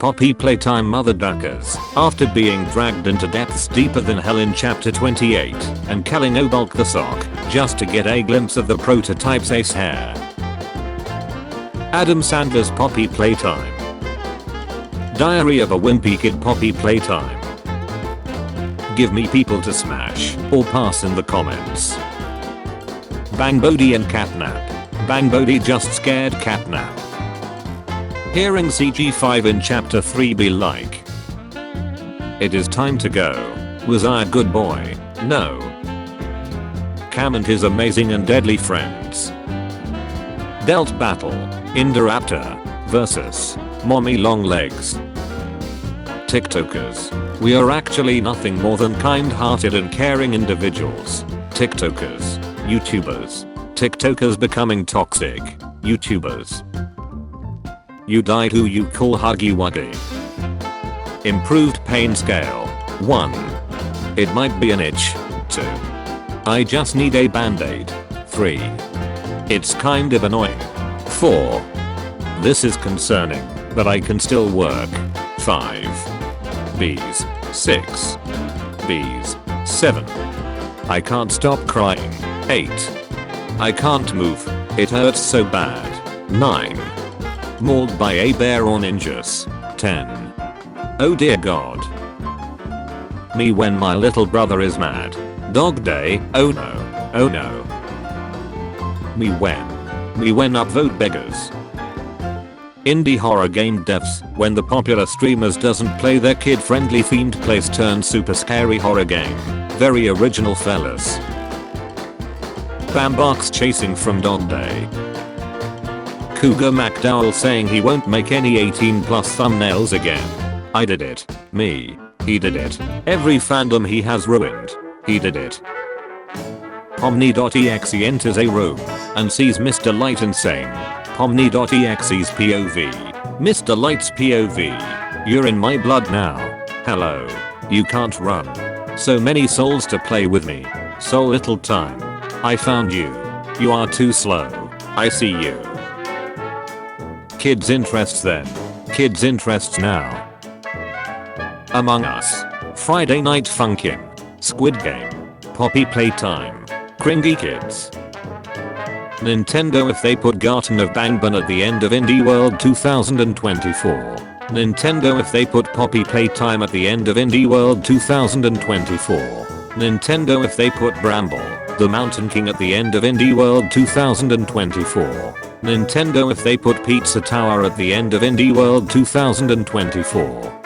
Poppy Playtime mother duckers, after being dragged into depths deeper than hell in chapter 28 and killing Obulk the sock just to get a glimpse of the prototype's ace hair. Adam Sandler's Poppy Playtime. Diary of a Wimpy Kid Poppy Playtime. Give me people to smash or pass in the comments. Bang Bodhi and Catnap. Bang Bodhi just scared Catnap. Hearing CG5 in chapter 3 be like, it is time to go. Was I a good boy? No. Cam and his amazing and deadly friends. Dealt battle. Indoraptor versus Mommy Long Legs. TikTokers. We are actually nothing more than kind-hearted and caring individuals. TikTokers. YouTubers. TikTokers becoming toxic. YouTubers. You died who you call Huggy Wuggy. Improved pain scale. 1. It might be an itch. 2. I just need a band-aid. 3. It's kind of annoying. 4. This is concerning, but I can still work. 5. Bees. 6. Bees. 7. I can't stop crying. 8. I can't move. It hurts so bad. 9. Mauled by a bear or ninjas. 10. Oh dear god. Me when my little brother is mad. Dog day. Oh no. Oh no. Me when upvote beggars. Indie horror game devs, when the popular streamers doesn't play their kid-friendly themed place turn super scary horror game. Very original fellas. Bambox chasing from Dog Day. Cougar McDowell saying he won't make any 18+ thumbnails again. I did it. Me. He did it. Every fandom he has ruined. He did it. Pomni.exe enters a room and sees Mr. Light and saying, Pomni.exe's POV. Mr. Light's POV. You're in my blood now. Hello. You can't run. So many souls to play with me. So little time. I found you. You are too slow. I see you. Kids interests then. Kids interests now. Among Us. Friday Night Funkin'. Squid Game. Poppy Playtime. Cringy Kids. Nintendo if they put Garten of Bangbun at the end of Indie World 2024. Nintendo if they put Poppy Playtime at the end of Indie World 2024. Nintendo if they put Bramble, the Mountain King at the end of Indie World 2024. Nintendo if they put Pizza Tower at the end of Indie World 2024.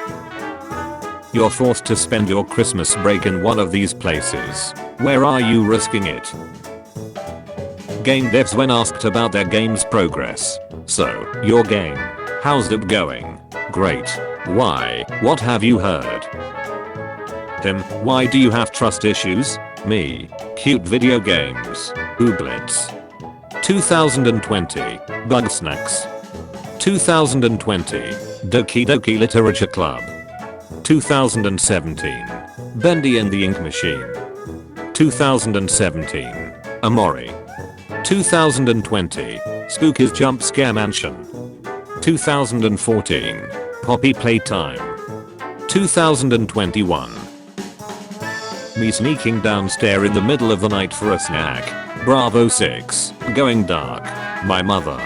You're forced to spend your Christmas break in one of these places. Where are you risking it? Game devs when asked about their game's progress. So, your game. How's it going? Great. Why? What have you heard? Tim, why do you have trust issues? Me. Cute video games. Ooblets. 2020. Bugsnax. 2020. Doki Doki Literature Club. 2017. Bendy and the Ink Machine. 2017. Amori. 2020. Spooky's Jump Scare Mansion. 2014. Poppy Playtime. 2021. Me sneaking downstairs in the middle of the night for a snack. Bravo 6. Going dark. My mother.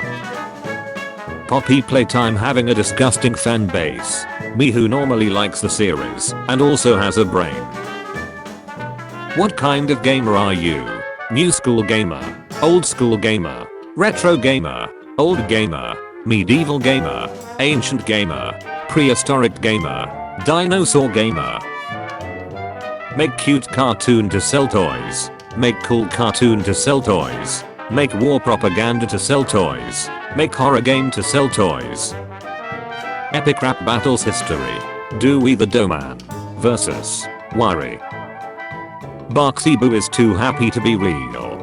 Poppy Playtime having a disgusting fan base. Me who normally likes the series and also has a brain. What kind of gamer are you? New school gamer, old school gamer, retro gamer, old gamer, medieval gamer, ancient gamer, prehistoric gamer, dinosaur gamer. Make cute cartoon to sell toys. Make cool cartoon to sell toys. Make war propaganda to sell toys. Make horror game to sell toys. Epic rap battles history. Dewey the Doman versus Worry. Barksy Boo is too happy to be real.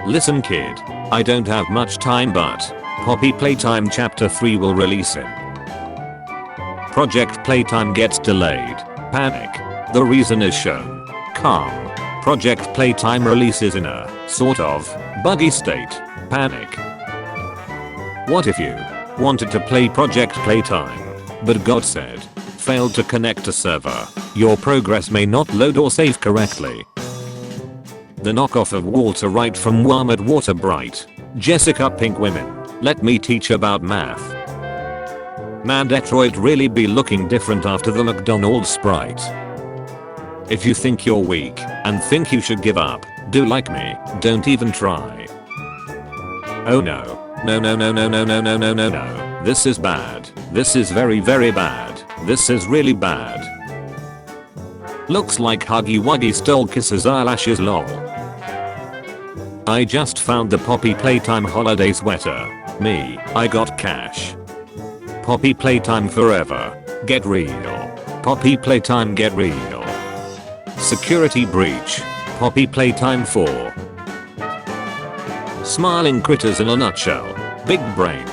Listen kid, I don't have much time but Poppy Playtime chapter 3 will release in. Project Playtime gets delayed. Panic. The reason is shown. Calm. Project Playtime releases in a sort of buggy state. Panic. What if you wanted to play Project Playtime but God said, failed to connect to server. Your progress may not load or save correctly. The knockoff of Walter Wright from Walmart Water Bright. Jessica Pink Women, let me teach about math. Man, Detroit really be looking different after the McDonald's Sprite. If you think you're weak and think you should give up, do like me, don't even try. Oh no. No no no no no no no no no no. This is bad. This is very very bad. This is really bad. Looks like Huggy Wuggy stole Kiss's eyelashes lol. I just found the Poppy Playtime holiday sweater. Me, I got cash. Poppy Playtime forever. Get real. Poppy Playtime get real. Security breach. Poppy Playtime 4. Smiling critters in a nutshell. Big brain.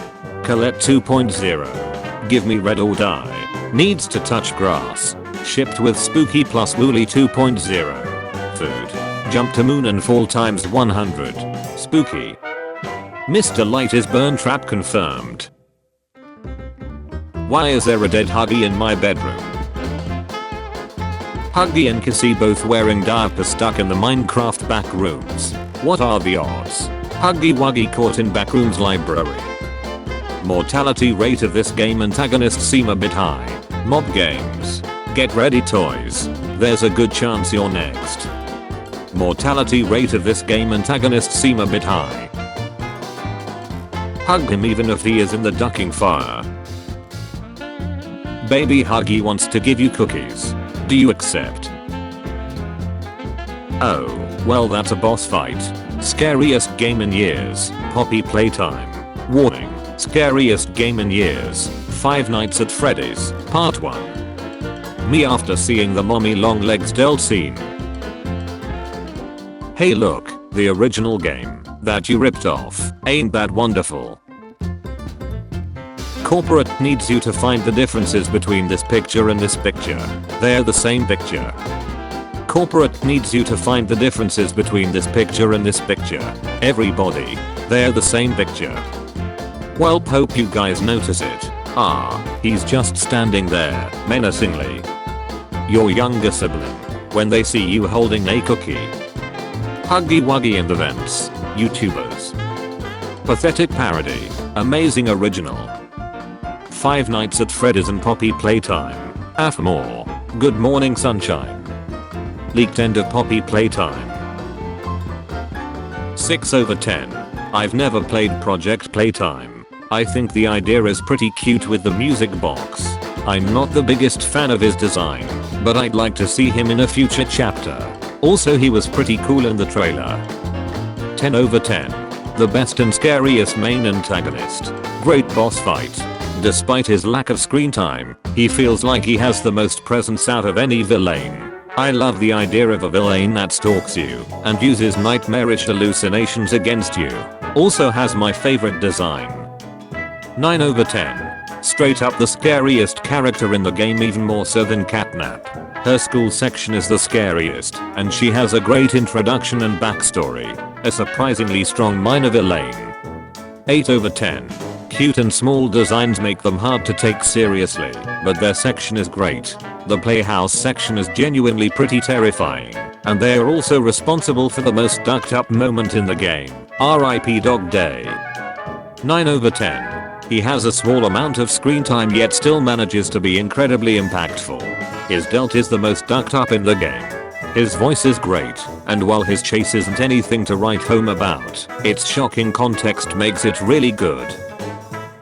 Colette 2.0. Give me red or die. Needs to touch grass. Shipped with Spooky plus Wooly 2.0. Food. Jump to moon and fall times 100. Spooky. Mr. Light is burn trap confirmed. Why is there a dead Huggy in my bedroom? Huggy and Kissy both wearing diapers stuck in the Minecraft back rooms. What are the odds? Huggy Wuggy caught in backrooms library. Mortality rate of this game antagonists seem a bit high. Mob games. Get ready toys. There's a good chance you're next. Mortality rate of this game antagonists seem a bit high. Hug him even if he is in the ducking fire. Baby Huggy wants to give you cookies. Do you accept? Oh, well that's a boss fight. Scariest game in years. Poppy Playtime. Warning. Scariest game in years. Five Nights at Freddy's, Part 1. Me after seeing the mommy long legs dealt scene. Hey look, the original game that you ripped off. Ain't that wonderful? Corporate needs you to find the differences between this picture and this picture. They're the same picture. Corporate needs you to find the differences between this picture and this picture. Everybody, they're the same picture. Well, hope you guys notice it. Ah, he's just standing there, menacingly. Your younger sibling, when they see you holding a cookie. Huggy Wuggy in the vents, YouTubers. Pathetic parody, amazing original. Five Nights at Freddy's and Poppy Playtime. More. Good morning sunshine. Leaked end of Poppy Playtime. 6/10. I've never played Project Playtime. I think the idea is pretty cute with the music box. I'm not the biggest fan of his design, but I'd like to see him in a future chapter. Also he was pretty cool in the trailer. 10/10. The best and scariest main antagonist. Great boss fight. Despite his lack of screen time, he feels like he has the most presence out of any villain. I love the idea of a villain that stalks you and uses nightmarish hallucinations against you. Also has my favorite design. 9/10. Straight up the scariest character in the game, even more so than Catnap. Her school section is the scariest, and she has a great introduction and backstory. A surprisingly strong minor villain. 8/10. Cute and small designs make them hard to take seriously, but their section is great. The Playhouse section is genuinely pretty terrifying, and they are also responsible for the most ducked up moment in the game. RIP Dog Day. 9/10. He has a small amount of screen time yet still manages to be incredibly impactful. His delt is the most ducked up in the game. His voice is great, and while his chase isn't anything to write home about, its shocking context makes it really good.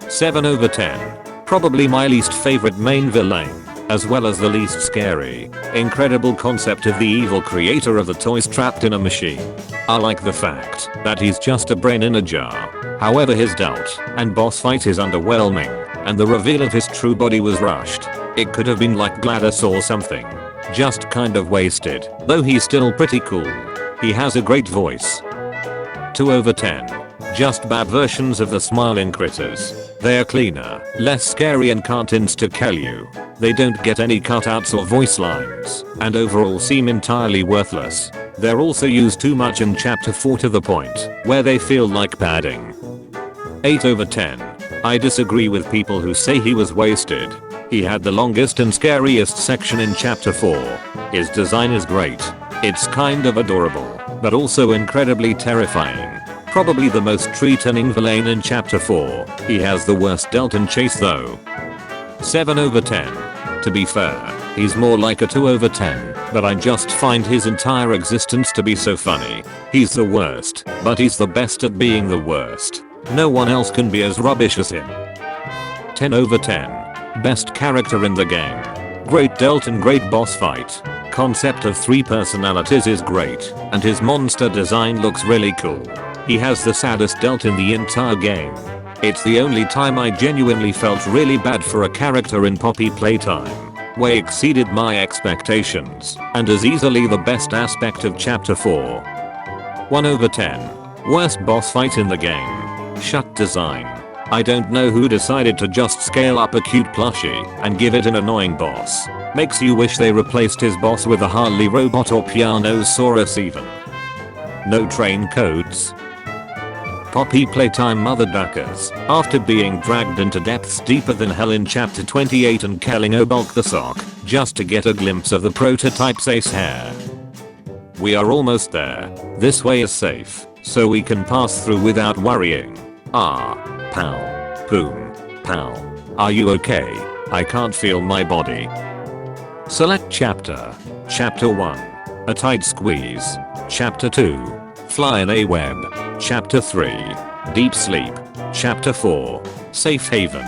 7/10. Probably my least favorite main villain, as well as the least scary. Incredible concept of the evil creator of the toys trapped in a machine. I like the fact that he's just a brain in a jar. However, his delt and boss fight is underwhelming, and the reveal of his true body was rushed. It could have been like Gladys or something. Just kind of wasted, though he's still pretty cool. He has a great voice. 2/10. Just bad versions of the smiling critters. They're cleaner, less scary and can't insta-kill you. They don't get any cutouts or voice lines, and overall seem entirely worthless. They're also used too much in chapter 4 to the point where they feel like padding. 8/10. I disagree with people who say he was wasted. He had the longest and scariest section in chapter 4. His design is great. It's kind of adorable, but also incredibly terrifying. Probably the most tree-turning villain in chapter 4. He has the worst Delton chase though. 7/10. To be fair, he's more like a 2/10, but I just find his entire existence to be so funny. He's the worst, but he's the best at being the worst. No one else can be as rubbish as him. 10/10. Best character in the game. Great Delton, great boss fight. Concept of 3 personalities is great, and his monster design looks really cool. He has the saddest Delt in the entire game. It's the only time I genuinely felt really bad for a character in Poppy Playtime. Way exceeded my expectations, and is easily the best aspect of chapter 4. 1/10. Worst boss fight in the game. Shut design. I don't know who decided to just scale up a cute plushie and give it an annoying boss. Makes you wish they replaced his boss with a Harley robot or Pianosaurus even. No train codes. Poppy Playtime motherduckers. After being dragged into depths deeper than hell in chapter 28 and killing Obulk the sock, just to get a glimpse of the prototype's ace hair. We are almost there. This way is safe, so we can pass through without worrying. Ah, pal. Poom. Pal. Are you okay? I can't feel my body. Select chapter. Chapter 1. A tight squeeze. Chapter 2. Fly in a web. Chapter 3. Deep sleep. Chapter 4. Safe haven.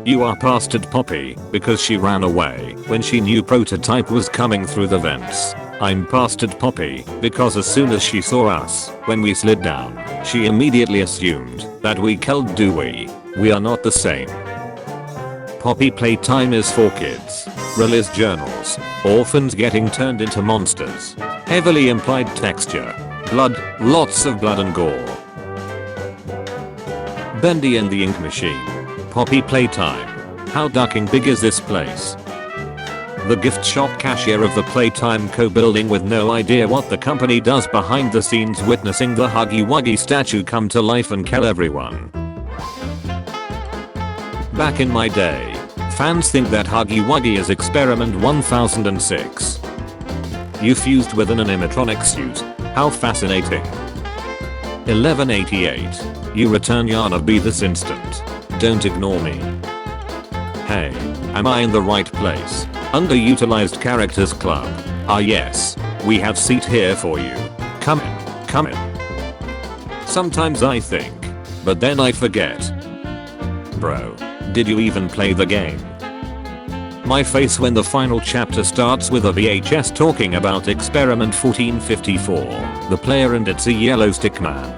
You are past Poppy because she ran away when she knew prototype was coming through the vents. I'm past Poppy because as soon as she saw us when we slid down, she immediately assumed that we killed Dewey. We are not the same. Poppy Playtime is for kids. Release journals. Orphans getting turned into monsters. Heavily implied texture. Blood, lots of blood and gore. Bendy and the Ink Machine. Poppy Playtime. How ducking big is this place? The gift shop cashier of the Playtime Co building with no idea what the company does behind the scenes, witnessing the Huggy Wuggy statue come to life and kill everyone. Back in my day, fans think that Huggy Wuggy is experiment 1006. You fused with an animatronic suit. How fascinating. 1188. You return Yana B this instant. Don't ignore me. Hey, am I in the right place? Underutilized characters club. Ah yes, we have seat here for you. Come in, come in. Sometimes I think, but then I forget. Bro, did you even play the game? My face when the final chapter starts with a VHS talking about experiment 1454, the player and it's a yellow stick man.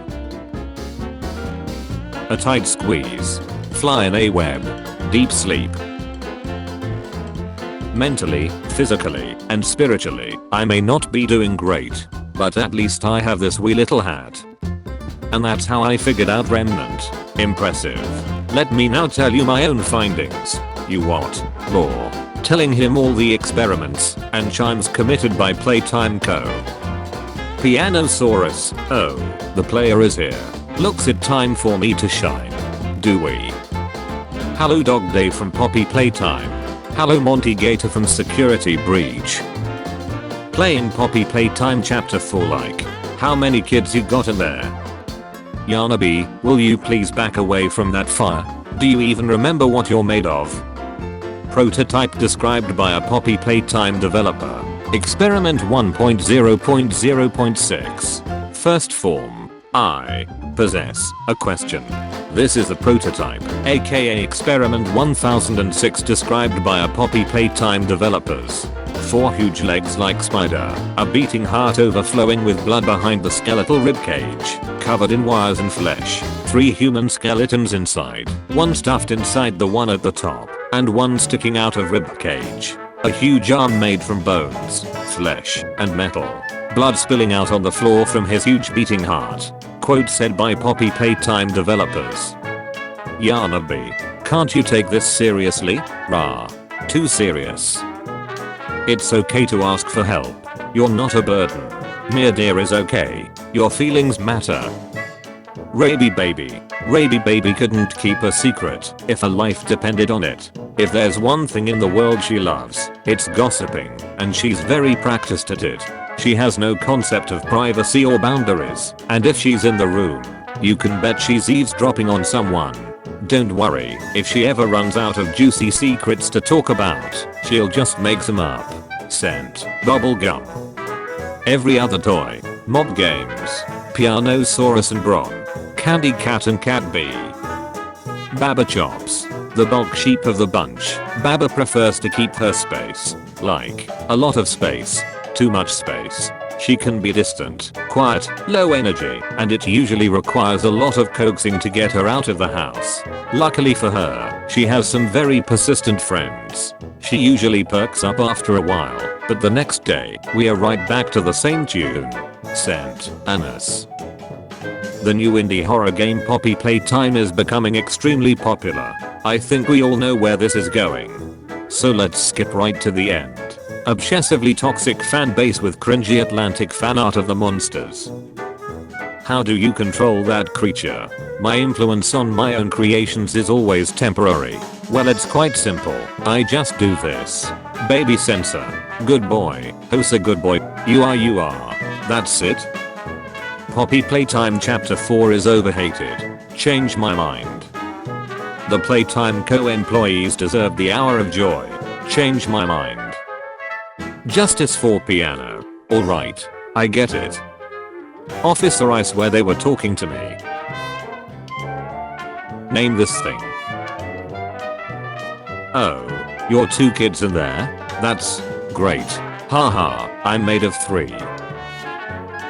A tight squeeze. Fly in a web. Deep sleep. Mentally, physically, and spiritually, I may not be doing great, but at least I have this wee little hat. And that's how I figured out Remnant. Impressive. Let me now tell you my own findings. You what? Raw. Telling him all the experiments and chimes committed by Playtime Co. Pianosaurus. Oh, the player is here. Looks it time for me to shine. Do we? Hello Dog Day from Poppy Playtime. Hello Monty Gator from Security Breach. Playing Poppy Playtime chapter 4 like. How many kids you got in there? Yana B, will you please back away from that fire? Do you even remember what you're made of? Prototype described by a Poppy Playtime developer. Experiment 1.0.0.6. First form. I possess a question. This is the prototype, aka Experiment 1006 described by a Poppy Playtime developers. 4 huge legs like spider, a beating heart overflowing with blood behind the skeletal ribcage, covered in wires and flesh, 3 human skeletons inside, 1 stuffed inside the one at the top, and 1 sticking out of ribcage. A huge arm made from bones, flesh, and metal. Blood spilling out on the floor from his huge beating heart. Quote said by Poppy Playtime developers. Yana B, can't you take this seriously? Rah. Too serious. It's okay to ask for help. You're not a burden. Mere dear is okay. Your feelings matter. Raby baby. Raby baby couldn't keep a secret if her life depended on it. If there's one thing in the world she loves, it's gossiping, and she's very practiced at it. She has no concept of privacy or boundaries, and if she's in the room, you can bet she's eavesdropping on someone. Don't worry, if she ever runs out of juicy secrets to talk about, she'll just make them up. Scent, bubblegum. Every other toy, mob games, Pianosaurus and Bron, Candy Cat and Cat Bee. Baba chops. The bulk sheep of the bunch, Baba prefers to keep her space. Like, a lot of space. Too much space. She can be distant, quiet, low energy, and it usually requires a lot of coaxing to get her out of the house. Luckily for her, she has some very persistent friends. She usually perks up after a while, but the next day, we are right back to the same tune. Scent, anise. The new indie horror game Poppy Playtime is becoming extremely popular. I think we all know where this is going. So let's skip right to the end. Obsessively toxic fan base with cringy Atlantic fan art of the monsters. How do you control that creature? My influence on my own creations is always temporary. Well, it's quite simple. I just do this. Baby censor. Good boy. Who's a good boy? You are. That's it. Poppy Playtime Chapter 4 is overhated. Change my mind. The Playtime co-employees deserve the hour of joy. Change my mind. Justice for piano. Alright. I get it. Officer, I swear they were talking to me. Name this thing. Oh. You're 2 kids in there? That's great. Haha, I'm made of 3.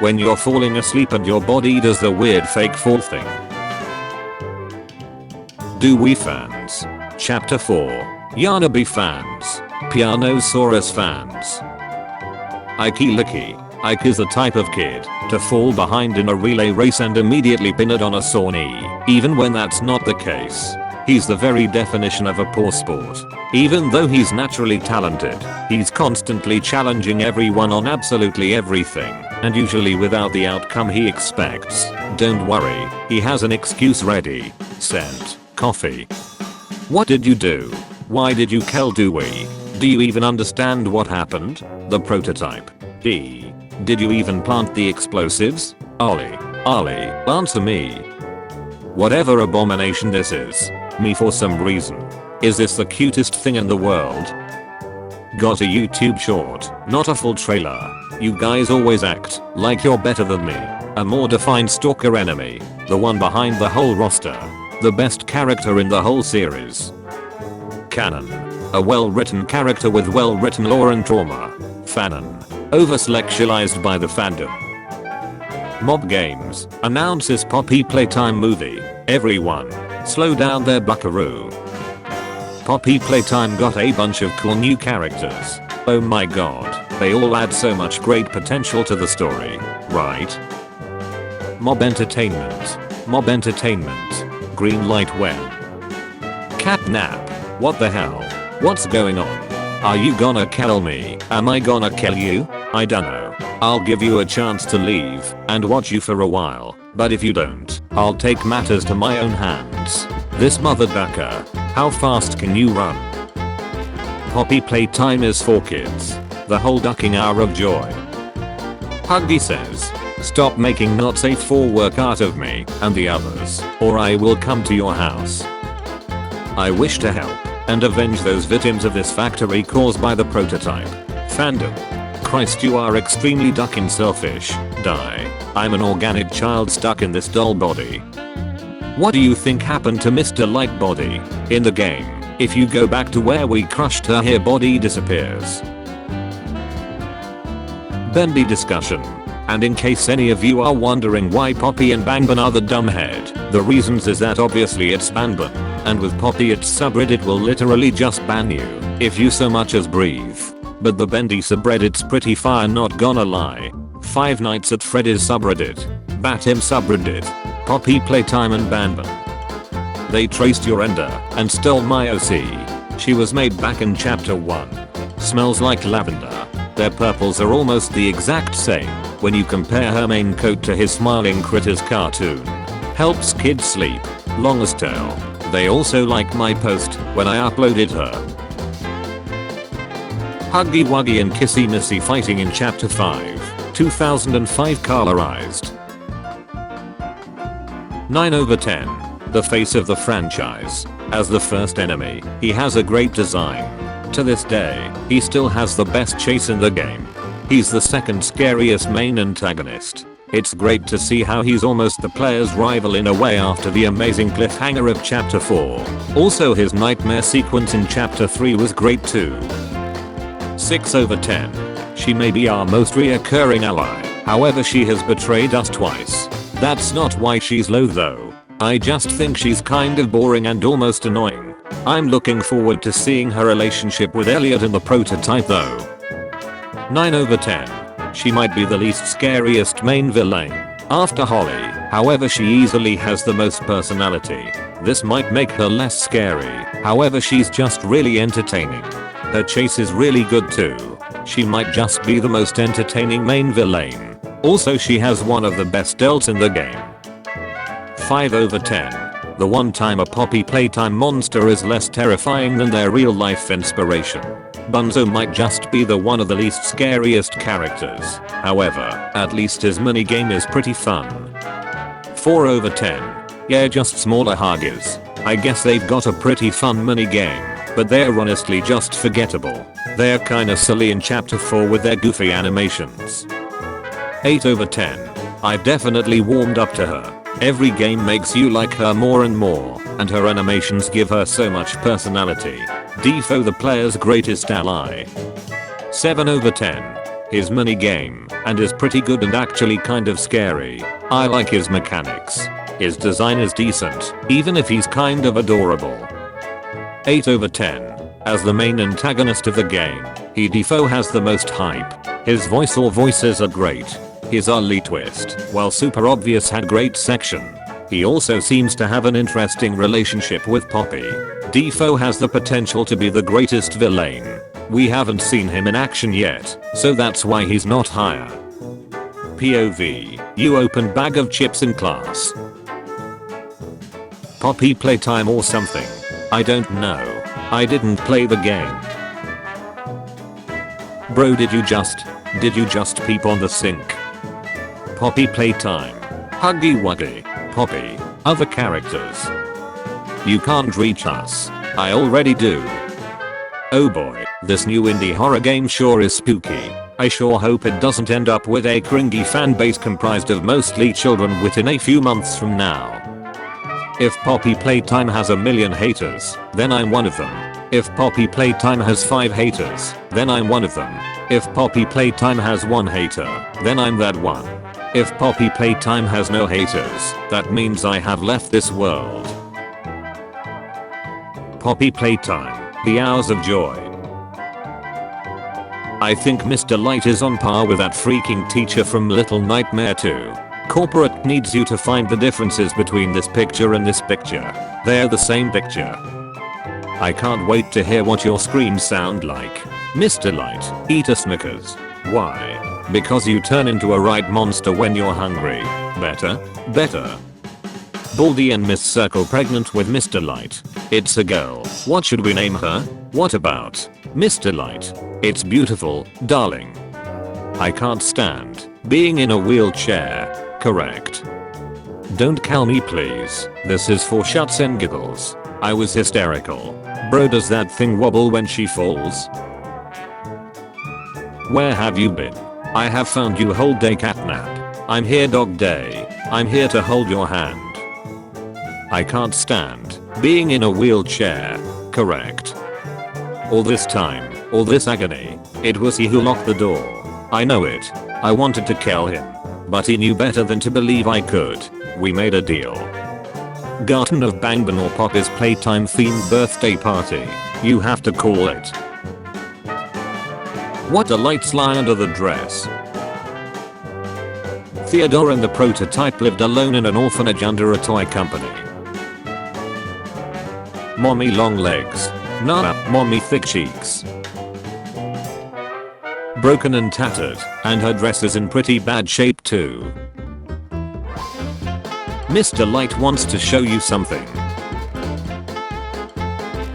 When you're falling asleep and your body does the weird fake fall thing. Do we fans? Chapter 4. Yarnaby fans. Pianosaurus fans. Ike Licky. Ike is the type of kid to fall behind in a relay race and immediately pin it on a sore knee, even when that's not the case. He's the very definition of a poor sport. Even though he's naturally talented, he's constantly challenging everyone on absolutely everything, and usually without the outcome he expects. Don't worry, he has an excuse ready. Scent, coffee. What did you do? Why did you kill Dewey? Do you even understand what happened? The prototype. D. Did you even plant the explosives? Ollie, answer me. Whatever abomination this is, me for some reason. Is this the cutest thing in the world? Got a YouTube short, not a full trailer. You guys always act like you're better than me. A more defined stalker enemy. The one behind the whole roster. The best character in the whole series. Canon. A well-written character with well-written lore and trauma. Fanon. Over-sexualized by the fandom. Mob Games announces Poppy Playtime movie. Everyone, slow down there, buckaroo. Poppy Playtime got a bunch of cool new characters. Oh my god, they all add so much great potential to the story, right? Mob Entertainment. Green light when. Catnap. What the hell? What's going on? Are you gonna kill me? Am I gonna kill you? I dunno. I'll give you a chance to leave and watch you for a while, but if you don't, I'll take matters to my own hands. This motherfucker. How fast can you run? Poppy Playtime is for kids. The whole ducking hour of joy. Huggy says, stop making not safe for work out of me and the others, or I will come to your house. I wish to help and avenge those victims of this factory caused by the prototype. Fandom. Christ, you are extremely ducking selfish. Die. I'm an organic child stuck in this doll body. What do you think happened to Mr. Lightbody? In the game, if you go back to where we crushed her, her body disappears. Bendy discussion. And in case any of you are wondering why Poppy and Banban are the dumbhead, the reasons is that obviously it's Banban, and with Poppy its subreddit will literally just ban you if you so much as breathe. But the Bendy subreddit's pretty fire, not gonna lie. Five Nights at Freddy's subreddit, Batim subreddit, Poppy Playtime and Banban. They traced your ender and stole my OC. She was made back in chapter 1. Smells like lavender. Their purples are almost the exact same when you compare her main coat to his smiling critters cartoon. Helps kids sleep. Longest tale. They also liked my post when I uploaded her. Huggy Wuggy and Kissy Missy fighting in Chapter 5. 2005 colorized. 9/10. The face of the franchise. As the first enemy, he has a great design. To this day, he still has the best chase in the game. He's the second scariest main antagonist. It's great to see how he's almost the player's rival in a way after the amazing cliffhanger of Chapter 4. Also his nightmare sequence in Chapter 3 was great too. 6/10. She may be our most reoccurring ally, however she has betrayed us twice. That's not why she's low though. I just think she's kind of boring and almost annoying. I'm looking forward to seeing her relationship with Elliot in the prototype though. 9/10. She might be the least scariest main villain after Holly, however she easily has the most personality. This might make her less scary, however she's just really entertaining. Her chase is really good too. She might just be the most entertaining main villain. Also she has one of the best delts in the game. 5/10. The one time a Poppy Playtime monster is less terrifying than their real life inspiration. Bunzo might just be the one of the least scariest characters. However, at least his minigame is pretty fun. 4/10. Yeah, just smaller Huggies. I guess they've got a pretty fun minigame, but they're honestly just forgettable. They're kinda silly in Chapter 4 with their goofy animations. 8/10. I've definitely warmed up to her. Every game makes you like her more and more, and her animations give her so much personality. Defo the player's greatest ally. 7/10. His minigame and is pretty good and actually kind of scary. I like his mechanics. His design is decent, even if he's kind of adorable. 8/10. As the main antagonist of the game, he defo has the most hype. His voice or voices are great. His early twist, while super obvious, had great section. He also seems to have an interesting relationship with Poppy. Defo has the potential to be the greatest villain. We haven't seen him in action yet, so that's why he's not higher. POV, you open bag of chips in class. Poppy Playtime or something. I don't know. I didn't play the game. Bro, did you just peep on the sink? Poppy Playtime. Huggy Wuggy. Poppy. Other characters. You can't reach us. I already do. Oh boy, this new indie horror game sure is spooky. I sure hope it doesn't end up with a cringy fanbase comprised of mostly children within a few months from now. If Poppy Playtime has a million haters, then I'm one of them. If Poppy Playtime has 5 haters, then I'm one of them. If Poppy Playtime has 1 hater, then I'm that one. If Poppy Playtime has no haters, that means I have left this world. Poppy Playtime, the hours of joy. I think Mr. Light is on par with that freaking teacher from Little Nightmare 2. Corporate needs you to find the differences between this picture and this picture. They're the same picture. I can't wait to hear what your screams sound like. Mr. Light, eat a Snickers. Why? Because you turn into a right monster when you're hungry. Better? Better. Baldy and Miss Circle pregnant with Mr. Light. It's a girl. What should we name her? What about Mr. Light? It's beautiful, darling. I can't stand being in a wheelchair. Correct. Don't call me please. This is for shuts and giggles. I was hysterical. Bro, does that thing wobble when she falls? Where have you been? I have found you whole day catnap. I'm here dog day. I'm here to hold your hand. I can't stand being in a wheelchair. Correct. All this time, all this agony, it was he who locked the door. I know it. I wanted to kill him, but he knew better than to believe I could. We made a deal. Garden of Banban or Poppy's Playtime themed birthday party. You have to call it. What a lights lie under the dress. Theodore and the prototype lived alone in an orphanage under a toy company. Mommy long legs. Nah, mommy thick cheeks. Broken and tattered, and her dress is in pretty bad shape too. Mr. Light wants to show you something.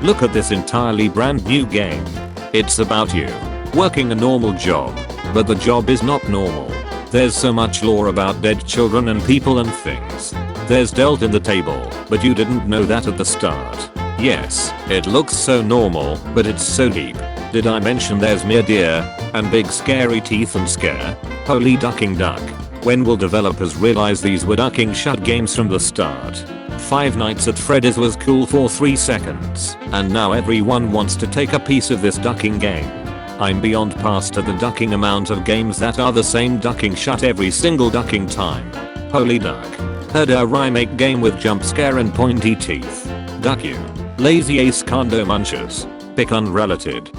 Look at this entirely brand new game. It's about you working a normal job, but the job is not normal. There's so much lore about dead children and people and things. There's dealt in the table, but you didn't know that at the start. Yes, it looks so normal, but it's so deep. Did I mention there's mere deer and big scary teeth and scare? Holy ducking duck. When will developers realize these were ducking shut games from the start? Five Nights at Freddy's was cool for 3 seconds, and now everyone wants to take a piece of this ducking game. I'm beyond past to the ducking amount of games that are the same ducking shut every single ducking time. Holy duck. Heard a remake game with jump scare and pointy teeth. Duck you. Lazy ace condo munchers. Pick unrelated.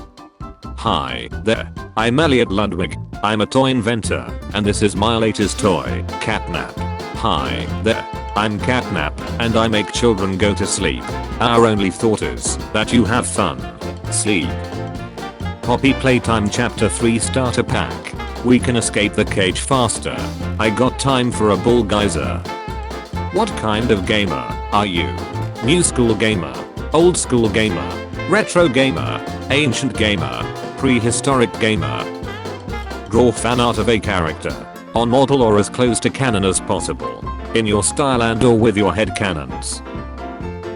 Hi there. I'm Elliot Ludwig. I'm a toy inventor, and this is my latest toy, Catnap. Hi there. I'm Catnap, and I make children go to sleep. Our only thought is that you have fun. Sleep. Poppy Playtime Chapter 3 Starter Pack. We can escape the cage faster. I got time for a bull geyser. What kind of gamer are you? New school gamer, old school gamer, retro gamer, ancient gamer, prehistoric gamer? Draw fan art of a character, on model or as close to canon as possible, in your style and or with your head canons.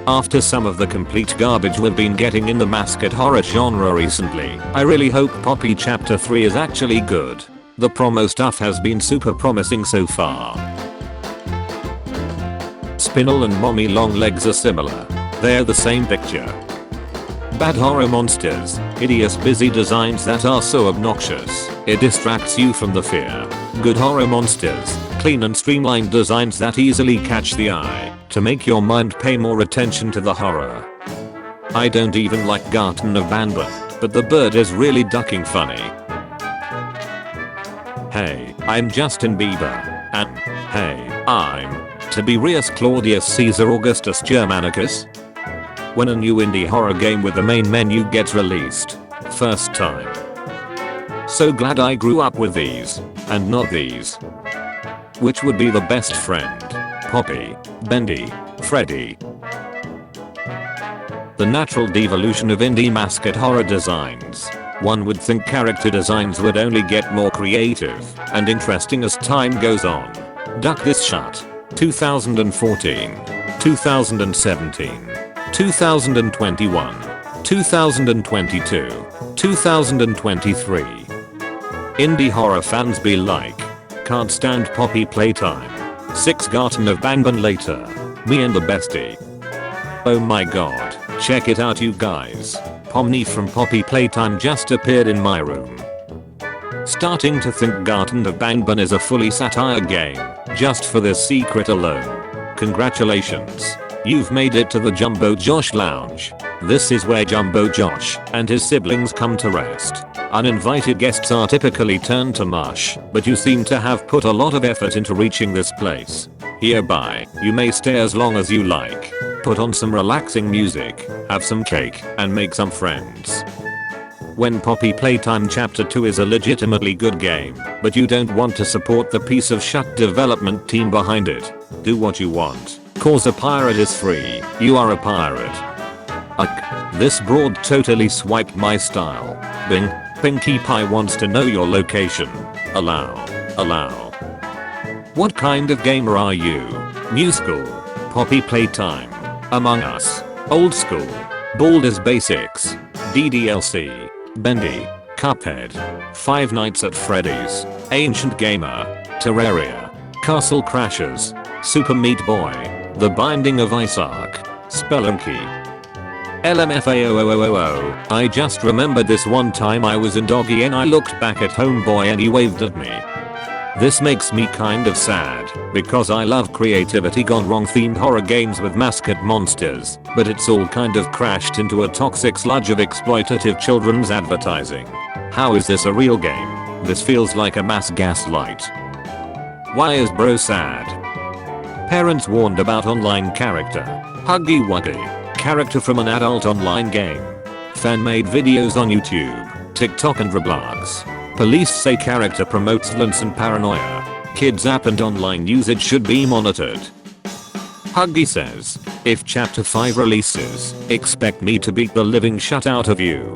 After some of the complete garbage we've been getting in the Mascot horror genre recently, I really hope Poppy Chapter 3 is actually good. The promo stuff has been super promising so far. Spinel and Mommy Longlegs are similar. They're the same picture. Bad horror monsters, hideous busy designs that are so obnoxious, it distracts you from the fear. Good horror monsters, clean and streamlined designs that easily catch the eye, to make your mind pay more attention to the horror. I don't even like Garten of Banban, but the bird is really ducking funny. Hey, I'm Justin Bieber, and hey, I'm Tiberius Claudius Caesar Augustus Germanicus. When a new indie horror game with the main menu gets released. First time. So glad I grew up with these, and not these. Which would be the best friend? Poppy, Bendy, Freddy. The natural devolution of indie Mascot horror designs. One would think character designs would only get more creative and interesting as time goes on. Duck this shut. 2014. 2017. 2021, 2022, 2023. Indie horror fans be like, can't stand Poppy Playtime. 6 Garten of Banban later, me and the bestie. Oh my god, check it out you guys. Pomni from Poppy Playtime just appeared in my room. Starting to think Garten of Banban is a fully satire game, just for this secret alone. Congratulations. You've made it to the Jumbo Josh Lounge. This is where Jumbo Josh and his siblings come to rest. Uninvited guests are typically turned to mush, but you seem to have put a lot of effort into reaching this place. Hereby, you may stay as long as you like. Put on some relaxing music, have some cake, and make some friends. When Poppy Playtime Chapter 2 is a legitimately good game, but you don't want to support the piece of shut development team behind it, do what you want. Cause a pirate is free, you are a pirate. This broad totally swiped my style. Bing, Pinkie Pie wants to know your location. Allow. What kind of gamer are you? New school, Poppy Playtime, Among Us, old school, Baldur's Basics, DDLC, Bendy, Cuphead, Five Nights at Freddy's, Ancient Gamer, Terraria, Castle Crashers, Super Meat Boy, The Binding of Isaac, Spelunky. LMFAO000. I just remembered this one time I was in Doggy and I looked back at Homeboy and he waved at me. This makes me kind of sad, because I love creativity gone wrong themed horror games with mascot monsters, but it's all kind of crashed into a toxic sludge of exploitative children's advertising. How is this a real game? This feels like a mass gaslight. Why is bro sad? Parents warned about online character. Huggy Wuggy. Character from an adult online game. Fan-made videos on YouTube, TikTok and Roblox. Police say character promotes violence and paranoia. Kids app and online usage should be monitored. Huggy says, if chapter 5 releases, expect me to beat the living shut out of you.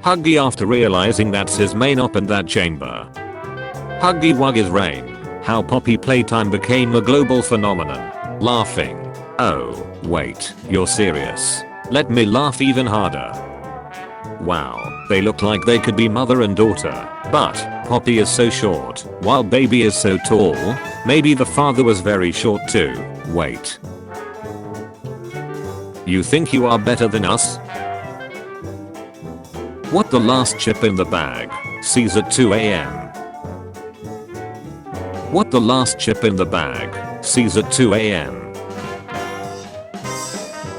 Huggy after realizing that's his main op in that chamber. Huggy Wuggy's reign. How Poppy Playtime became a global phenomenon. Laughing. Oh, wait, you're serious? Let me laugh even harder. Wow, they look like they could be mother and daughter, but Poppy is so short, while Baby is so tall. Maybe the father was very short too. Wait. You think you are better than us? What the last chip in the bag sees at 2 AM. What the last chip in the bag sees at 2 AM.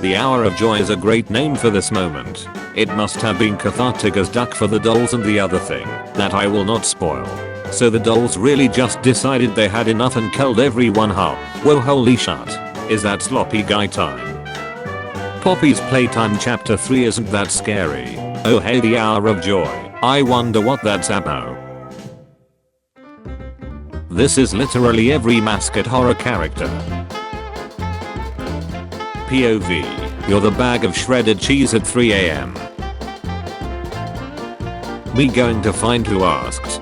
The Hour of Joy is a great name for this moment. It must have been cathartic as duck for the dolls and the other thing that I will not spoil. So the dolls really just decided they had enough and killed everyone. Huh? Whoa, holy shit. Is that sloppy guy time? Poppy's Playtime chapter 3 isn't that scary. Oh hey, the Hour of Joy. I wonder what that's about. This is literally every Mascot horror character. POV. You're the bag of shredded cheese at 3 AM. Me going to find who asked.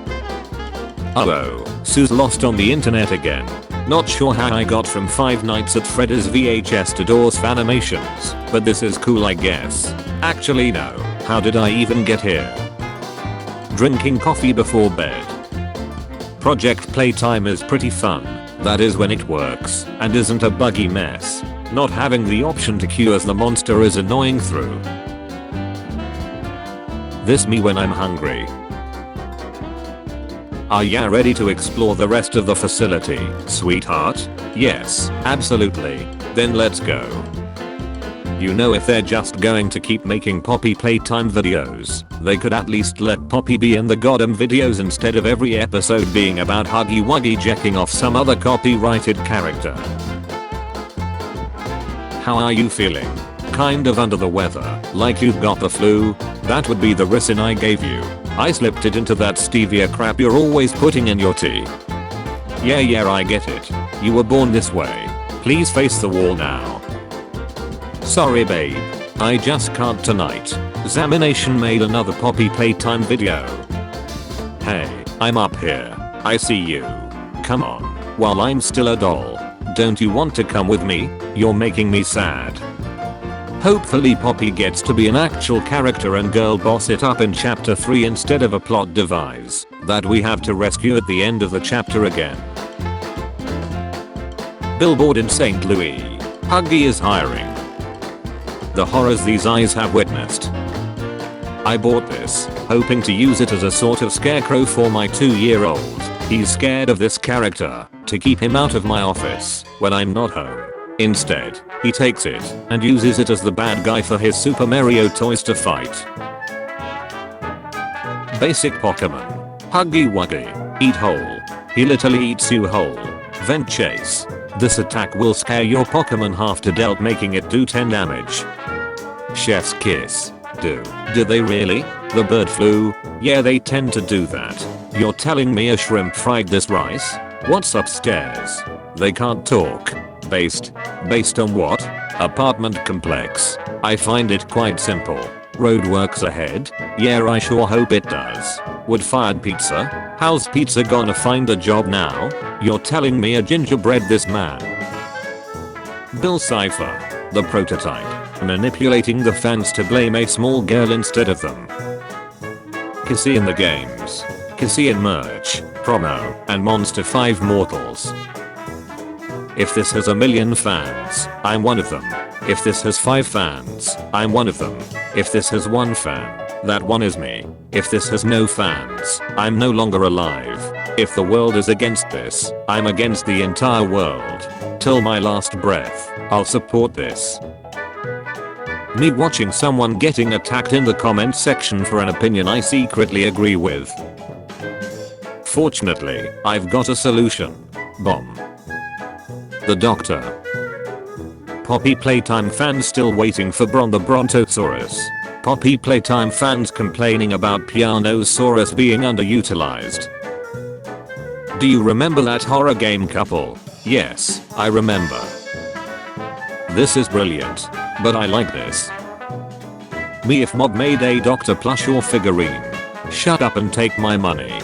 Uh-oh, Sue's lost on the internet again. Not sure how I got from Five Nights at Freddy's VHS to Doors Fanimations, but this is cool I guess. Actually no, how did I even get here? Drinking coffee before bed. Project Playtime is pretty fun, that is when it works and isn't a buggy mess. Not having the option to queue as the monster is annoying through. This me when I'm hungry. Are ya ready to explore the rest of the facility, sweetheart? Yes, absolutely. Then let's go. You know, if they're just going to keep making Poppy Playtime videos, they could at least let Poppy be in the goddamn videos instead of every episode being about Huggy Wuggy jacking off some other copyrighted character. How are you feeling? Kind of under the weather, like you've got the flu? That would be the reason I gave you. I slipped it into that stevia crap you're always putting in your tea. Yeah, I get it. You were born this way. Please face the wall now. Sorry babe. I just can't tonight. Zamination made another Poppy Playtime video. Hey, I'm up here. I see you. Come on. While I'm still a doll. Don't you want to come with me? You're making me sad. Hopefully Poppy gets to be an actual character and girl boss it up in chapter 3 instead of a plot device that we have to rescue at the end of the chapter again. Billboard in St. Louis. Huggy is hiring. The horrors these eyes have witnessed. I bought this, hoping to use it as a sort of scarecrow for my 2-year-old. He's scared of this character, to keep him out of my office when I'm not home. Instead, he takes it and uses it as the bad guy for his Super Mario toys to fight. Basic Pokemon. Huggy Wuggy. Eat whole. He literally eats you whole. Vent Chase. This attack will scare your Pokemon half to death, making it do 10 damage. Chef's Kiss. Do they really? The bird flu? Yeah, they tend to do that. You're telling me a shrimp fried this rice? What's upstairs? They can't talk. Based on what? Apartment complex. I find it quite simple. Roadworks ahead? Yeah, I sure hope it does. Wood-fired pizza? How's pizza gonna find a job now? You're telling me a gingerbread this man? Bill Cipher. The prototype. Manipulating the fans to blame a small girl instead of them. Kissy in the games. Kissy in merch, promo, and Monster 5 Mortals. If this has 1 million fans, I'm one of them. If this has 5 fans, I'm one of them. If this has 1 fan, that one is me. If this has no fans, I'm no longer alive. If the world is against this, I'm against the entire world. Till my last breath, I'll support this. Me watching someone getting attacked in the comment section for an opinion I secretly agree with. Fortunately, I've got a solution. Bomb. The Doctor. Poppy Playtime fans still waiting for the Brontosaurus. Poppy Playtime fans complaining about Pianosaurus being underutilized. Do you remember that horror game couple? Yes, I remember. This is brilliant. But I like this. Me if Mob made a Doctor plush or figurine. Shut up and take my money.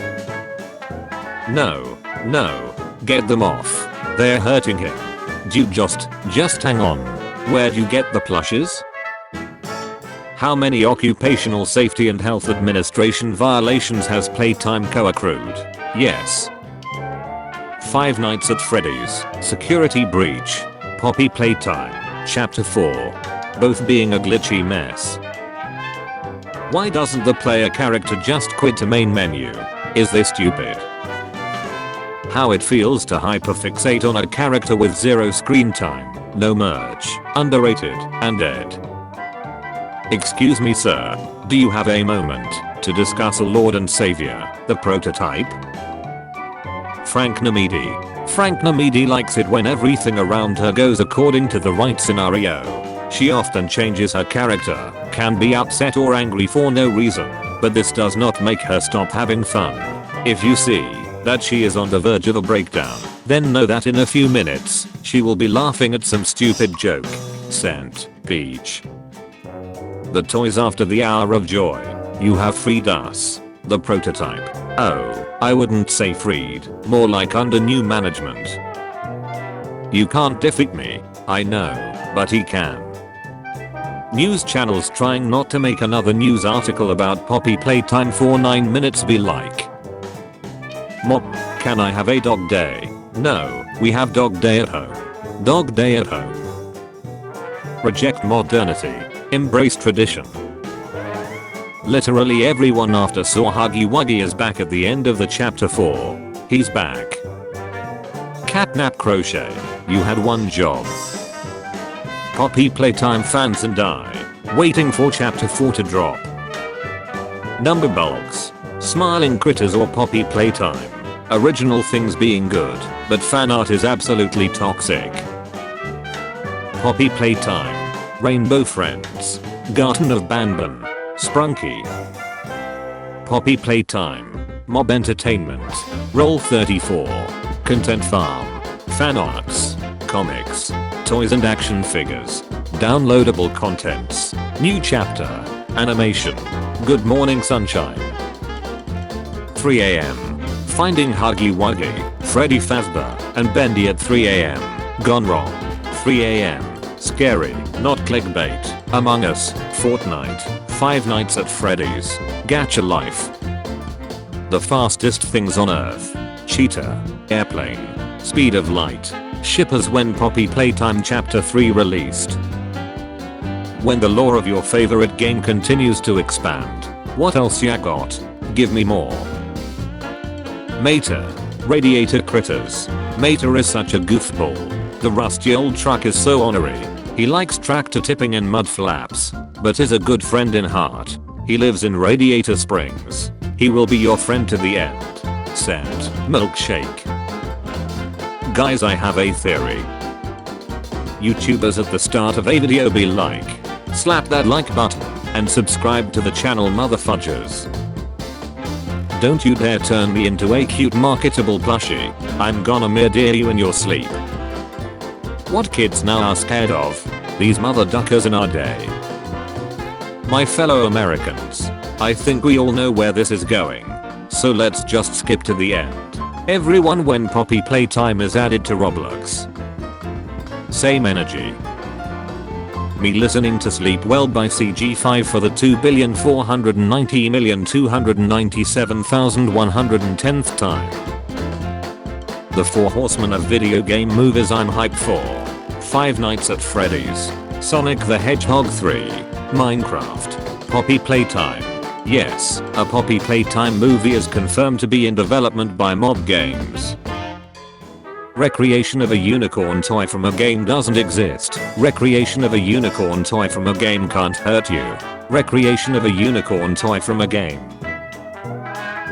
No. Get them off. They're hurting him. Dude, just hang on. Where'd you get the plushes? How many occupational safety and health administration violations has Playtime co-accrued? Yes. Five Nights at Freddy's, Security Breach, Poppy Playtime, Chapter 4. Both being a glitchy mess. Why doesn't the player character just quit to main menu? Is this stupid? How it feels to hyperfixate on a character with zero screen time, no merch, underrated, and dead. Excuse me sir, do you have a moment to discuss a Lord and Savior, the prototype? Frank Namidi likes it when everything around her goes according to the right scenario. She often changes her character, can be upset or angry for no reason, but this does not make her stop having fun. If you see that she is on the verge of a breakdown, then know that in a few minutes, she will be laughing at some stupid joke. Sent, Peach. The toys after the hour of joy. You have freed us. The prototype. Oh, I wouldn't say freed, more like under new management. You can't defeat me, I know, but he can. News channels trying not to make another news article about Poppy Playtime for 9 minutes be like. Mom, can I have a dog day? No, we have dog day at home. Dog day at home. Reject modernity. Embrace tradition. Literally everyone after saw Huggy Wuggy is back at the end of the chapter 4. He's back. Catnap Crochet. You had one job. Poppy Playtime fans and I. Waiting for chapter 4 to drop. Number bulks. Smiling critters or Poppy Playtime. Original things being good, but fan art is absolutely toxic. Poppy Playtime. Rainbow Friends. Garden of Banban. Sprunky. Poppy Playtime. Mob Entertainment. Roll 34. Content Farm. Fan arts. Comics. Toys and action figures. Downloadable contents. New chapter. Animation. Good Morning Sunshine. 3 AM. Finding Huggy Wuggy, Freddy Fazbear, and Bendy at 3 AM. Gone wrong. 3 AM. Scary, not clickbait. Among Us, Fortnite, Five Nights at Freddy's, Gacha Life. The fastest things on Earth. Cheetah, airplane, speed of light. Shippers when Poppy Playtime Chapter 3 released. When the lore of your favorite game continues to expand. What else ya got? Give me more. Mater. Radiator Critters. Mater is such a goofball. The rusty old truck is so ornery. He likes tractor tipping and mud flaps, but is a good friend in heart. He lives in Radiator Springs. He will be your friend to the end. Sent. Milkshake. Guys, I have a theory. YouTubers at the start of a video be like, slap that like button and subscribe to the channel motherfudgers. Don't you dare turn me into a cute marketable plushie. I'm gonna murder you in your sleep. What kids now are scared of? These mother duckers in our day. My fellow Americans, I think we all know where this is going. So let's just skip to the end. Everyone when Poppy Playtime is added to Roblox. Same energy. Me listening to Sleep Well by CG5 for the 2,490,297,110th time. The 4 horsemen of video game movies I'm hyped for. Five Nights at Freddy's, Sonic the Hedgehog 3, Minecraft, Poppy Playtime. Yes, a Poppy Playtime movie is confirmed to be in development by Mob Games. Recreation of a unicorn toy from a game doesn't exist. Recreation of a unicorn toy from a game can't hurt you. Recreation of a unicorn toy from a game.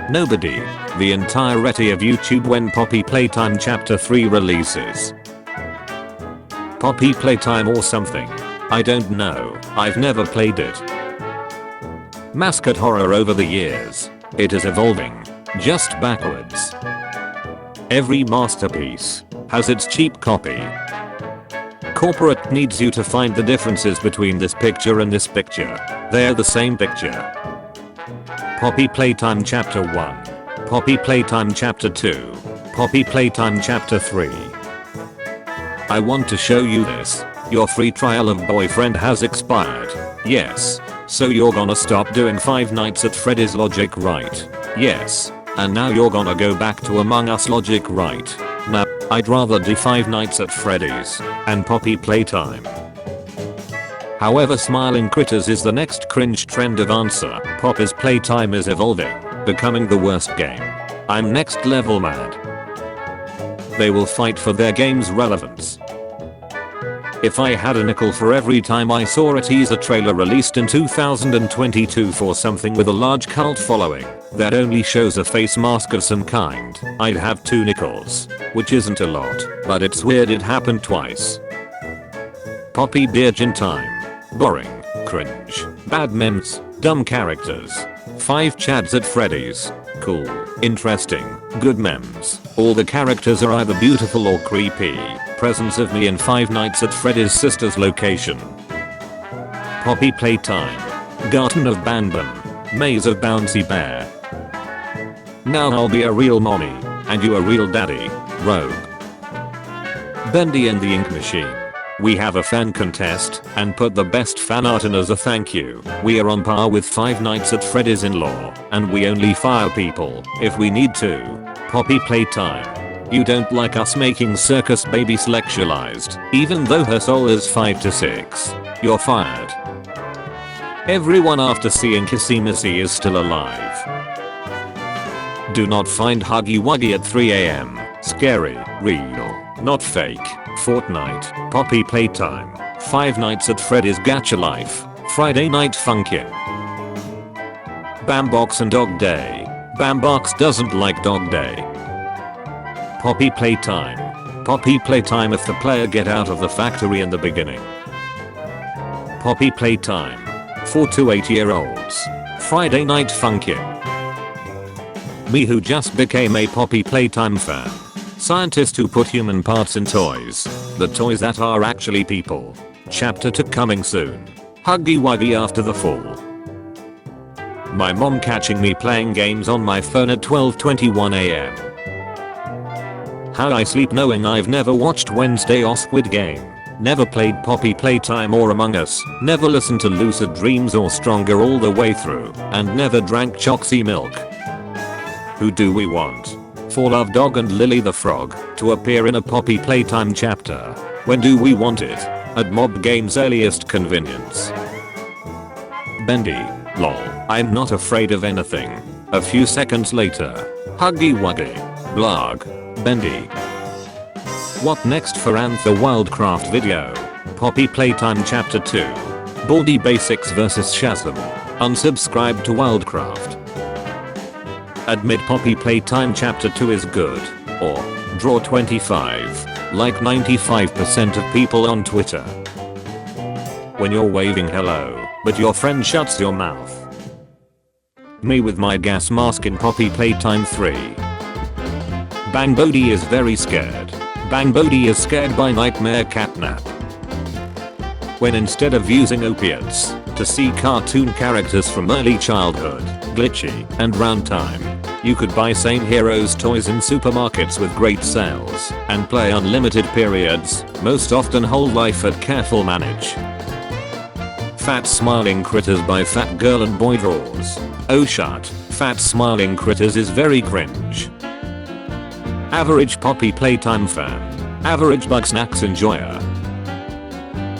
Nobody. The entirety of YouTube when Poppy Playtime Chapter 3 releases. Poppy Playtime or something. I don't know. I've never played it. Mascot horror over the years. It is evolving. Just backwards. Every masterpiece has its cheap copy. Corporate needs you to find the differences between this picture and this picture. They're the same picture. Poppy Playtime Chapter 1. Poppy Playtime Chapter 2. Poppy Playtime Chapter 3. I want to show you this. Your free trial of Boyfriend has expired. Yes. So you're gonna stop doing Five Nights at Freddy's logic, right? Yes. And now you're gonna go back to Among Us logic, right? Nah, I'd rather do Five Nights at Freddy's and Poppy Playtime. However, Smiling Critters is the next cringe trend of answer. Poppy's Playtime is evolving, becoming the worst game. I'm next level mad. They will fight for their game's relevance. If I had a nickel for every time I saw a teaser trailer released in 2022 for something with a large cult following that only shows a face mask of some kind, I'd have 2 nickels, which isn't a lot, but it's weird it happened twice. Poppy Binge in time. Boring, cringe, bad memes, dumb characters. 5 Chads at Freddy's. Cool, interesting, good memes. All the characters are either beautiful or creepy. Presence of me in Five Nights at Freddy's sister's location. Poppy Playtime. Garden of Banban. Maze of Bouncy Bear. Now I'll be a real mommy, and you a real daddy, Rogue. Bendy and the Ink Machine. We have a fan contest and put the best fan art in as a thank you. We are on par with Five Nights at Freddy's in lore, and we only fire people if we need to. Poppy Playtime. You don't like us making circus baby sexualized, even though her soul is 5 to 6. You're fired. Everyone after seeing Kissy Missy is still alive. Do not find Huggy Wuggy at 3 AM. Scary, real, not fake. Fortnite, Poppy Playtime, Five Nights at Freddy's Gacha Life, Friday Night Funkin'. Bambox and Dog Day. Bambox doesn't like Dog Day. Poppy Playtime. Poppy Playtime if the player get out of the factory in the beginning. Poppy Playtime. 4 to 8-year-olds. Friday Night Funkin'. Me who just became a Poppy Playtime fan. Scientist who put human parts in toys. The toys that are actually people. Chapter 2 coming soon. Huggy Wuggy after the fall. My mom catching me playing games on my phone at 12:21 AM. How I sleep knowing I've never watched Wednesday or Squid Game. Never played Poppy Playtime or Among Us. Never listened to Lucid Dreams or Stronger all the way through. And never drank Choxy milk. Who do we want? For Love Dog and Lily the Frog to appear in a Poppy Playtime chapter. When do we want it? At Mob Game's earliest convenience. Bendy. Lol. I'm not afraid of anything. A few seconds later. Huggy Wuggy. Blog. Bendy. What next for Anther Wildcraft video? Poppy Playtime Chapter 2. Baldy Basics vs Shazam. Unsubscribe to Wildcraft. Admit Poppy Playtime Chapter 2 is good. Or draw 25. Like 95% of people on Twitter. When you're waving hello, but your friend shuts your mouth. Me with my gas mask in Poppy Playtime 3. Bang Bodhi is very scared. Bang Bodhi is scared by nightmare catnap. When instead of using opiates to see cartoon characters from early childhood, glitchy, and round time, you could buy Same Heroes toys in supermarkets with great sales and play unlimited periods, most often whole life at Careful Manage. Fat Smiling Critters by Fat Girl and Boy Draws. Oh shut, Fat Smiling Critters is very cringe. Average Poppy Playtime fan. Average Bugsnax enjoyer.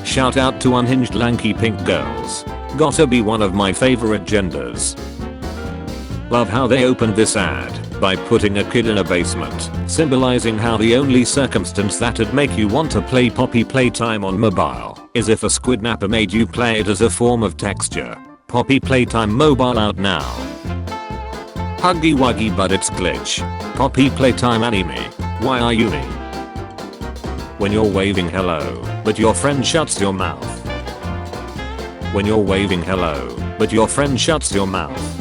Shout out to unhinged lanky pink girls. Gotta be one of my favorite genders. Love how they opened this ad by putting a kid in a basement, symbolizing how the only circumstance that'd make you want to play Poppy Playtime on mobile is if a squidnapper made you play it as a form of texture. Poppy Playtime mobile out now. Huggy Wuggy but it's glitch. Poppy Playtime anime. Why are you me? When you're waving hello, but your friend shuts your mouth. When you're waving hello, but your friend shuts your mouth.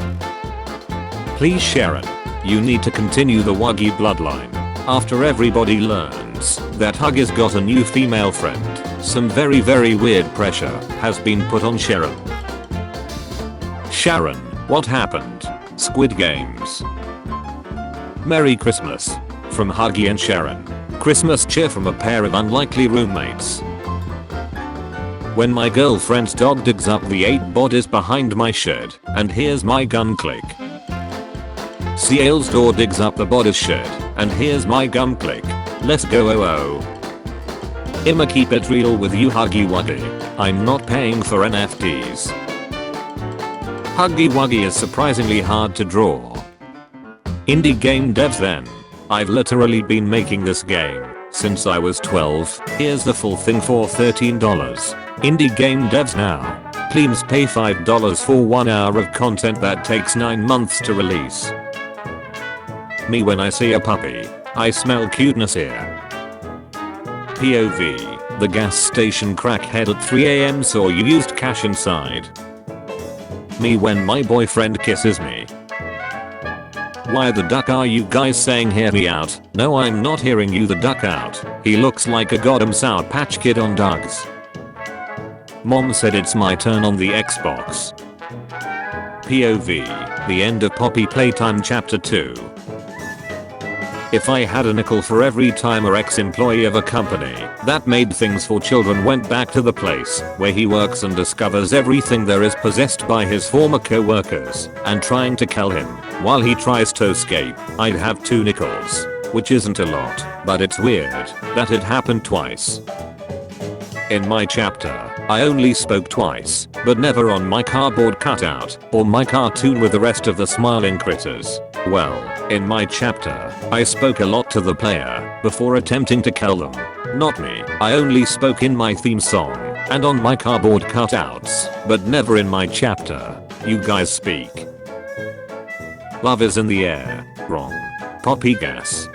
Please Sharon, you need to continue the Wuggy bloodline. After everybody learns that Huggy's got a new female friend, Some very weird pressure has been put on Sharon. Sharon, what happened? Squid Games. Merry Christmas. From Huggy and Sharon. Christmas cheer from a pair of unlikely roommates. When my girlfriend's dog digs up the 8 bodies behind my shed and hears my gun click. Ciel's door digs up the bodies shed and hears my gun click. Let's go I'ma keep it real with you Huggy Wuggy. I'm not paying for NFTs. Huggy Wuggy is surprisingly hard to draw. Indie game devs then. I've literally been making this game since I was 12. Here's the full thing for $13. Indie game devs now. Please pay $5 for 1 hour of content that takes 9 months to release. Me when I see a puppy. I smell cuteness here. POV. The gas station crackhead at 3 AM saw you used cash inside. Me when my boyfriend kisses me. Why the duck are you guys saying hear me out? No, I'm not hearing you the duck out. He looks like a goddamn Sour Patch Kid on drugs. Mom said it's my turn on the Xbox. POV. The end of Poppy Playtime Chapter 2. If I had a nickel for every time a ex-employee of a company that made things for children went back to the place where he works and discovers everything there is possessed by his former co-workers and trying to kill him while he tries to escape, I'd have 2 nickels. Which isn't a lot, but it's weird that it happened twice. In my chapter, I only spoke twice, but never on my cardboard cutout or my cartoon with the rest of the smiling critters. Well, in my chapter, I spoke a lot to the player before attempting to kill them. Not me. I only spoke in my theme song and on my cardboard cutouts, but never in my chapter. You guys speak. Love is in the air. Wrong. Poppy gas.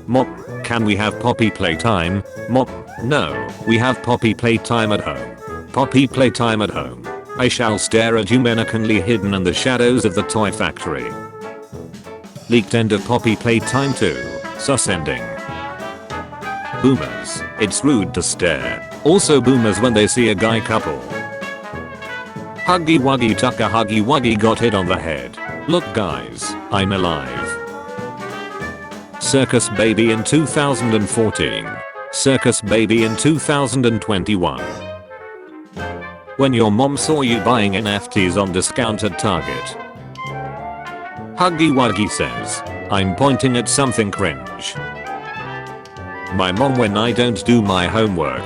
Mom, can we have Poppy Playtime? Mom, no, we have Poppy Playtime at home. Poppy Playtime at home. I shall stare at you menacingly hidden in the shadows of the toy factory. Leaked end of Poppy Playtime 2. Sus ending. Boomers. It's rude to stare. Also boomers when they see a guy couple. Huggy Wuggy Tucker Huggy Wuggy got hit on the head. Look guys, I'm alive. Circus Baby in 2014. Circus Baby in 2021. When your mom saw you buying NFTs on discount at Target. Huggy Wuggy says, I'm pointing at something cringe. My mom when I don't do my homework.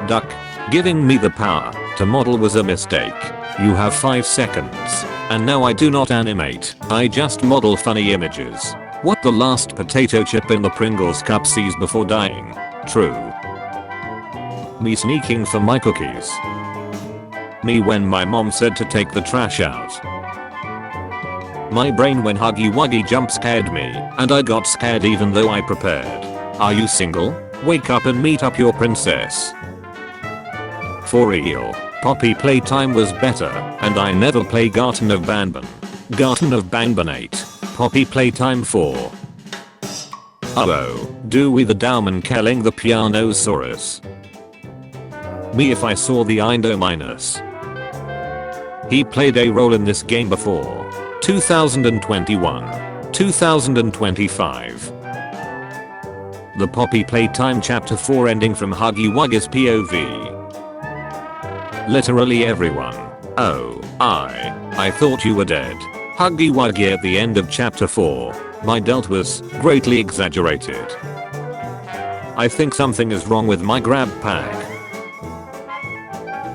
Duck. Giving me the power to model was a mistake. You have 5 seconds. And now I do not animate. I just model funny images. What the last potato chip in the Pringles cup sees before dying. True. Me sneaking for my cookies. Me when my mom said to take the trash out. My brain when Huggy Wuggy jump scared me, and I got scared even though I prepared. Are you single? Wake up and meet up your princess. For real, Poppy Playtime was better, and I never play Garten of Banban. Garten of Banban 8. Poppy Playtime 4. Oh, do we the Dowman killing the Pianosaurus? Me if I saw the Indo Minus. He played a role in this game before. 2021. 2025. The Poppy Playtime Chapter 4 ending from Huggy Wuggy's POV. Literally everyone. Oh, I thought you were dead. Huggy Wuggy at the end of Chapter 4. My delt was greatly exaggerated. I think something is wrong with my grab pack.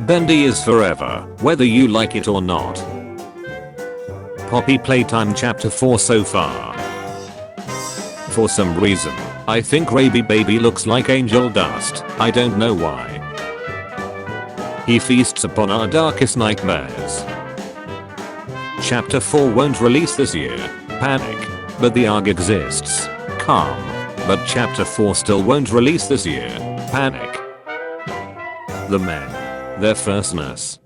Bendy is forever, whether you like it or not. Poppy Playtime Chapter 4 so far. For some reason, I think Raby Baby looks like angel dust. I don't know why. He feasts upon our darkest nightmares. Chapter 4 won't release this year. Panic. But the ARG exists. Calm. But Chapter 4 still won't release this year. Panic. The men. Their firstness.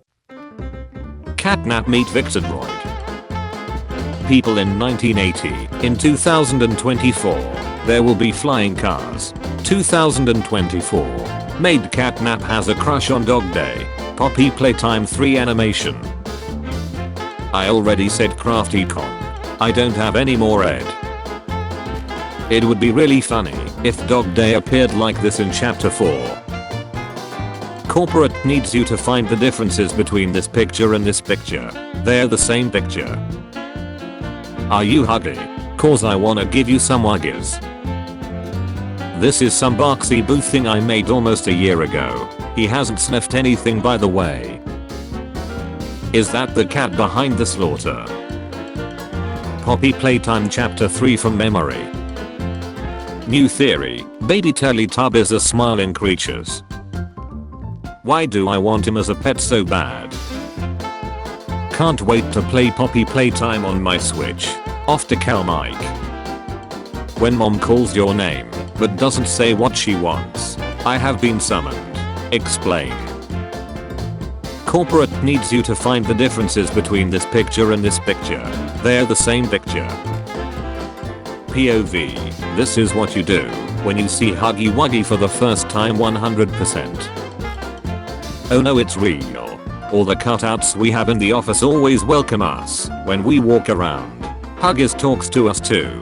Catnap meet Victor Droid. People in 1980. In 2024, there will be flying cars. 2024. Maid Catnap has a crush on Dog Day. Poppy Playtime 3 animation. I already said crafty con. I don't have any more ed. It would be really funny if Dog Day appeared like this in chapter 4. Corporate needs you to find the differences between this picture and this picture. They're the same picture. Are you huggy? Cause I wanna give you some huggies. This is some boxy booth thing I made almost a year ago. He hasn't sniffed anything by the way. Is that the cat behind the slaughter? Poppy Playtime chapter 3 from memory. New theory, baby Teletubbies are smiling creatures. Why do I want him as a pet so bad? Can't wait to play Poppy Playtime on my Switch. Off to Cal Mike. When mom calls your name, but doesn't say what she wants. I have been summoned. Explain. Corporate needs you to find the differences between this picture and this picture. They're the same picture. POV. This is what you do when you see Huggy Wuggy for the first time 100%. Oh no, it's real. All the cutouts we have in the office always welcome us when we walk around. Huggies talks to us too.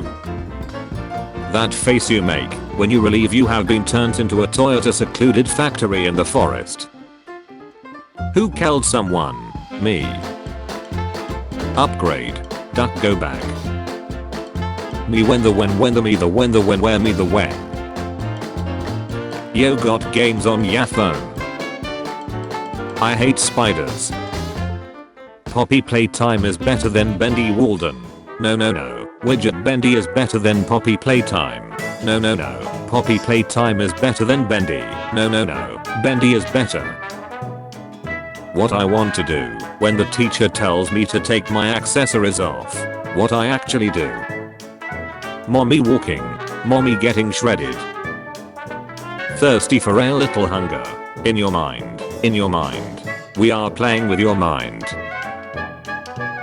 That face you make when you relieve you have been turned into a Toyota secluded factory in the forest. Who killed someone? Me. Upgrade. Duck go back. Me when the me the when the when where me the when. Yo got games on ya phone. I hate spiders. Poppy Playtime is better than Bendy Walden. No. Widget Bendy is better than Poppy Playtime. No. Poppy Playtime is better than Bendy. No. Bendy is better. What I want to do when the teacher tells me to take my accessories off. What I actually do. Mommy walking. Mommy getting shredded. Thirsty for a little hunger. In your mind. In your mind. We are playing with your mind.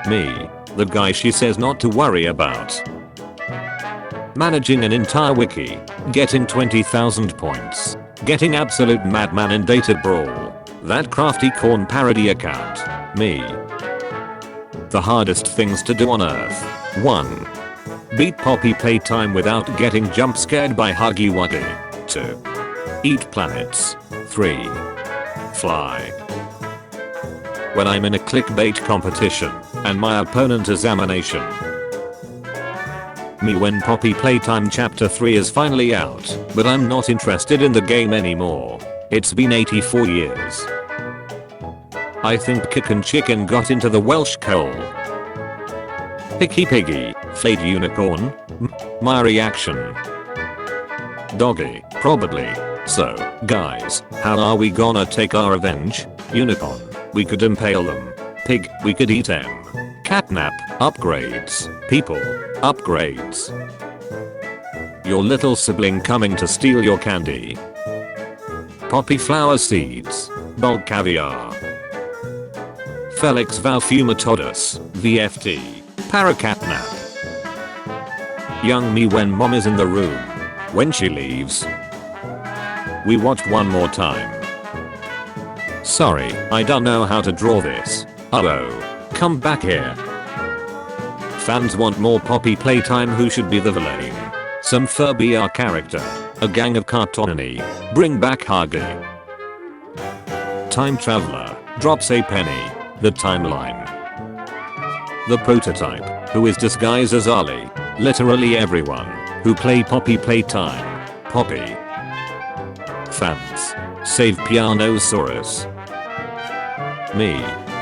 Me. The guy she says not to worry about. Managing an entire wiki. Getting 20,000 points. Getting absolute madman in Dated Brawl. That crafty corn parody account. Me. The hardest things to do on earth. 1. Beat Poppy Playtime without getting jump scared by Huggy Wuggy. 2. Eat planets. 3. Fly. When I'm in a clickbait competition and my opponent is Amination. Me when Poppy Playtime chapter 3 is finally out, but I'm not interested in the game anymore. It's been 84 years. I think Kickin' Chicken got into the Welsh coal. Picky Piggy, Flayed Unicorn? My reaction. Doggy, probably. So, guys, how are we gonna take our revenge? Unicorn, we could impale them. Pig, we could eat them. Catnap, upgrades. People, upgrades. Your little sibling coming to steal your candy. Poppy flower seeds. Bulk caviar. Felix Valfumatodus, VFT. Paracatnap. Young me when mom is in the room. When she leaves. We watched one more time. Sorry, I don't know how to draw this. Uh-oh. Come back here. Fans want more Poppy Playtime. Who should be the villain? Some Furby our character. A gang of cartoony. Bring back Huggy. Time Traveler. Drops a penny. The timeline. The prototype. Who is disguised as Ali. Literally everyone. Who play Poppy Playtime. Poppy. Fans. Save Pianosaurus. Me.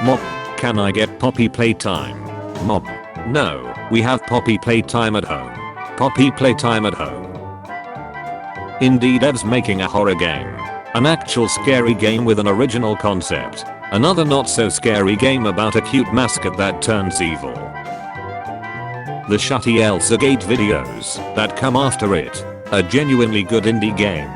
Mom. Can I get Poppy Playtime? Mom. No, we have Poppy Playtime at home. Poppy Playtime at home. Indie devs making a horror game. An actual scary game with an original concept. Another not so scary game about a cute mascot that turns evil. The shutty Elsa Gate videos that come after it. A genuinely good indie game.